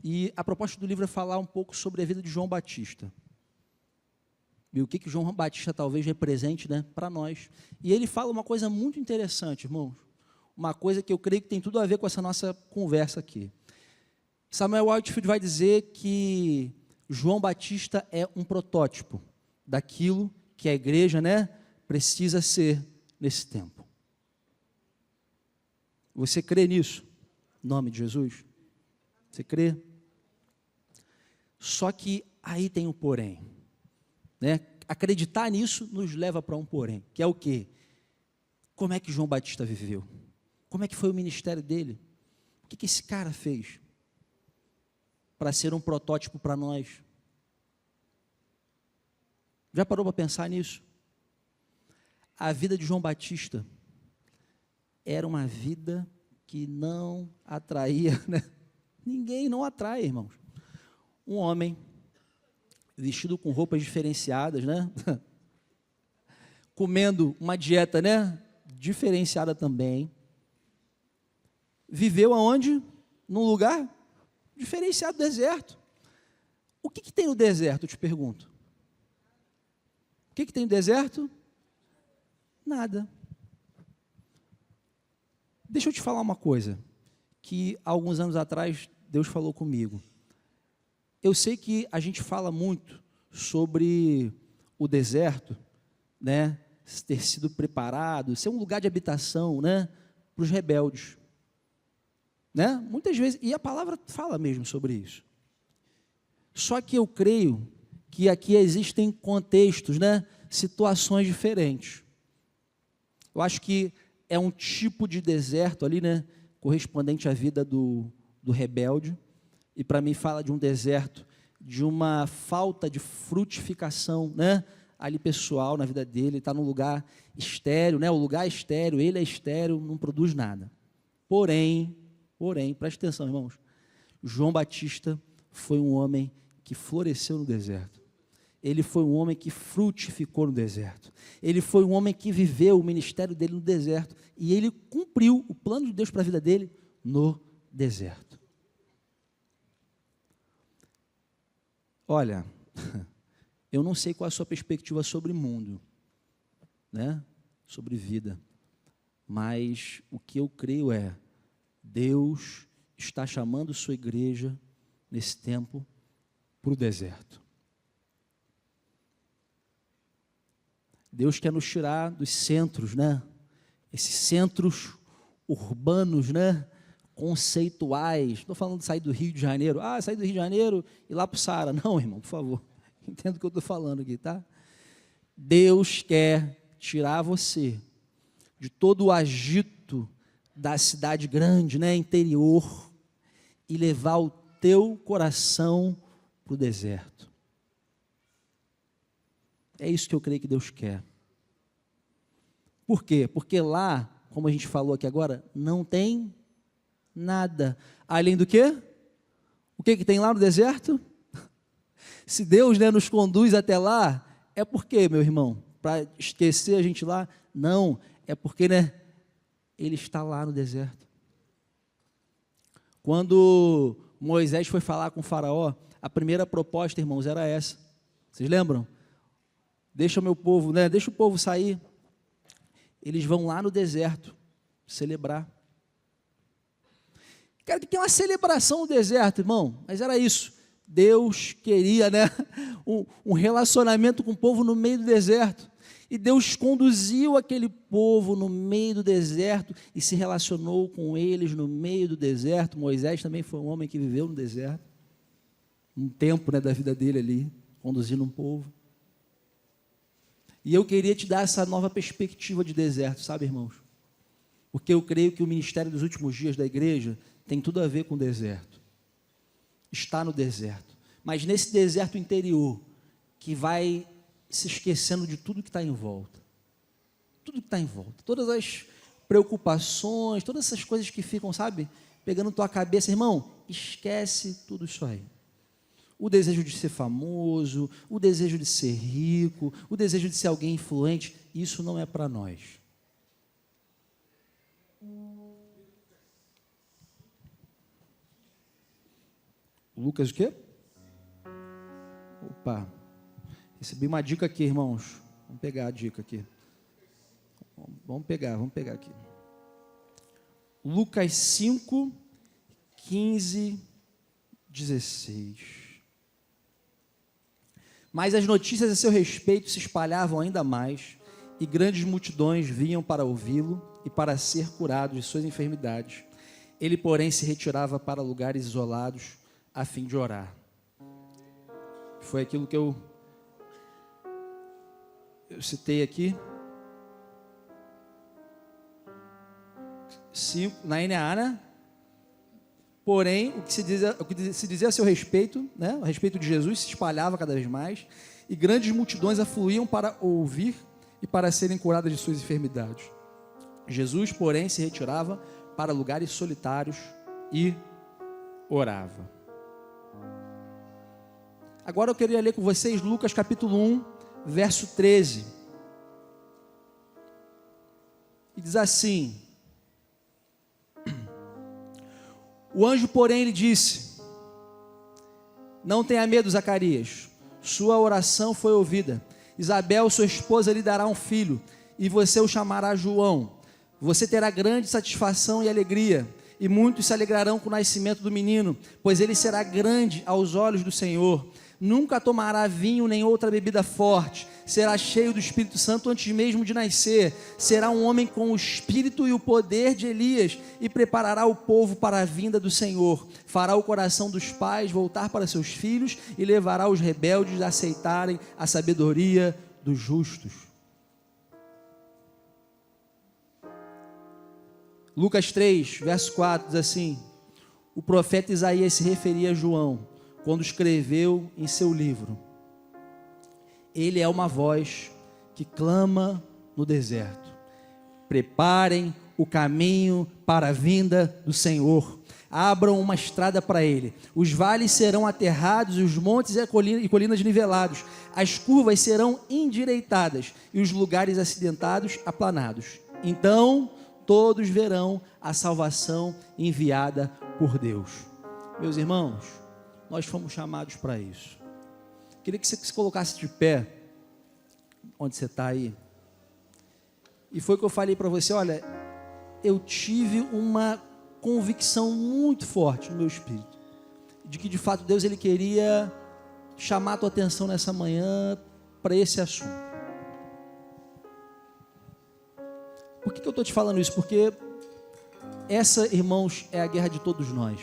E a proposta do livro é falar um pouco sobre a vida de João Batista. E o que João Batista talvez represente, né, para nós. E ele fala uma coisa muito interessante, irmãos. Uma coisa que eu creio que tem tudo a ver com essa nossa conversa aqui. Samuel Whitefield vai dizer que João Batista é um protótipo daquilo que a igreja, né, precisa ser nesse tempo. Você crê nisso? Em nome de Jesus? Você crê? Só que aí tem um porém. Né? Acreditar nisso nos leva para um porém, que é o quê? Como é que João Batista viveu? Como é que foi o ministério dele? O que esse cara fez para ser um protótipo para nós? Já parou para pensar nisso? A vida de João Batista era uma vida que não atraía, né? Ninguém não atrai, irmãos. Um homem vestido com roupas diferenciadas, né? Comendo uma dieta, né, diferenciada também. Viveu aonde? Num lugar diferenciado, deserto. O que tem no deserto, eu te pergunto? O que tem no deserto? Nada. Deixa eu te falar uma coisa, que há alguns anos atrás Deus falou comigo. Eu sei que a gente fala muito sobre o deserto, né, ter sido preparado, ser um lugar de habitação, né, para os rebeldes, né? Muitas vezes, e a palavra fala mesmo sobre isso. Só que eu creio que aqui existem contextos, né, situações diferentes. Eu acho que é um tipo de deserto ali, né, correspondente à vida do rebelde. E para mim fala de um deserto, de uma falta de frutificação, né, ali pessoal na vida dele. Ele está num lugar estéril, né, o lugar é estéril, ele é estéril, não produz nada. Porém, preste atenção, irmãos, João Batista foi um homem que floresceu no deserto. Ele foi um homem que frutificou no deserto. Ele foi um homem que viveu o ministério dele no deserto. E ele cumpriu o plano de Deus para a vida dele no deserto. Olha, eu não sei qual é a sua perspectiva sobre mundo, né? Sobre vida, mas o que eu creio é, Deus está chamando sua igreja nesse tempo para o deserto. Deus quer nos tirar dos centros, né? Esses centros urbanos, né? Conceituais. Estou falando de sair do Rio de Janeiro. Sair do Rio de Janeiro e ir lá para o Saara. Não, irmão, por favor. Entenda o que eu estou falando aqui, tá? Deus quer tirar você de todo o agito da cidade grande, né? Interior, e levar o teu coração para o deserto. É isso que eu creio que Deus quer. Por quê? Porque lá, como a gente falou aqui agora, não tem nada. Além do quê? O que tem lá no deserto? Se Deus, né, nos conduz até lá, É porque, meu irmão, para esquecer a gente lá? Não, é porque, né, ele está lá no deserto. Quando Moisés foi falar com o faraó, a primeira proposta, irmãos, era essa. Vocês lembram? Deixa o meu povo, né? Deixa o povo sair. Eles vão lá no deserto celebrar. Cara, que tem uma celebração no deserto, irmão, mas era isso. Deus queria, né, um relacionamento com o povo no meio do deserto. E Deus conduziu aquele povo no meio do deserto e se relacionou com eles no meio do deserto. Moisés também foi um homem que viveu no deserto, um tempo, né, da vida dele ali, conduzindo um povo. E eu queria te dar essa nova perspectiva de deserto, sabe, irmãos? Porque eu creio que o ministério dos últimos dias da igreja tem tudo a ver com o deserto. Está no deserto, mas nesse deserto interior, que vai se esquecendo de tudo que está em volta. Tudo que está em volta, todas as preocupações, todas essas coisas que ficam, sabe, pegando tua cabeça, irmão, esquece tudo isso aí. O desejo de ser famoso, o desejo de ser rico, o desejo de ser alguém influente, isso não é para nós. Lucas o quê? Opa, recebi uma dica aqui, irmãos. Vamos pegar a dica aqui. Vamos pegar aqui. Lucas 5, 15, 16. Mas as notícias a seu respeito se espalhavam ainda mais, e grandes multidões vinham para ouvi-lo e para ser curado de suas enfermidades. Ele, porém, se retirava para lugares isolados, a fim de orar. Foi aquilo que eu citei aqui. 5, na NAA, né? Porém, o que se dizia a seu respeito, né, a respeito de Jesus, se espalhava cada vez mais, e grandes multidões afluíam para ouvir e para serem curadas de suas enfermidades. Jesus, porém, se retirava para lugares solitários e orava. Agora eu queria ler com vocês Lucas capítulo 1, verso 13. E diz assim: o anjo, porém, lhe disse: não tenha medo, Zacarias, sua oração foi ouvida. Isabel, sua esposa, lhe dará um filho, e você o chamará João. Você terá grande satisfação e alegria, e muitos se alegrarão com o nascimento do menino, pois ele será grande aos olhos do Senhor. Nunca tomará vinho nem outra bebida forte, será cheio do Espírito Santo antes mesmo de nascer, será um homem com o espírito e o poder de Elias, e preparará o povo para a vinda do Senhor, fará o coração dos pais voltar para seus filhos, e levará os rebeldes a aceitarem a sabedoria dos justos. Lucas 3, verso 4, diz assim: o profeta Isaías se referia a João, quando escreveu em seu livro: ele é uma voz que clama no deserto, preparem o caminho para a vinda do Senhor, abram uma estrada para ele, os vales serão aterrados, os montes e colinas nivelados, as curvas serão endireitadas, e os lugares acidentados aplanados. Então todos verão a salvação enviada por Deus. Meus irmãos, nós fomos chamados para isso. Queria que você se colocasse de pé, onde você está aí. E foi o que eu falei para você: olha, eu tive uma convicção muito forte no meu espírito, de que de fato Deus, Ele queria chamar a tua atenção nessa manhã para esse assunto. Por que eu estou te falando isso? Porque essa, irmãos, é a guerra de todos nós.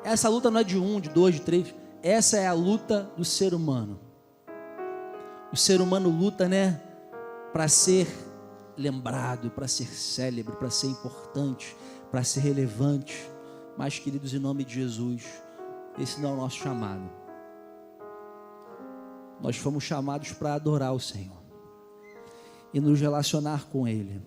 Essa luta não é de um, de dois, de três. Essa é a luta do ser humano. O ser humano luta, né, para ser lembrado, para ser célebre, para ser importante, para ser relevante. Mas, queridos, em nome de Jesus, esse não é o nosso chamado. Nós fomos chamados para adorar o Senhor e nos relacionar com Ele.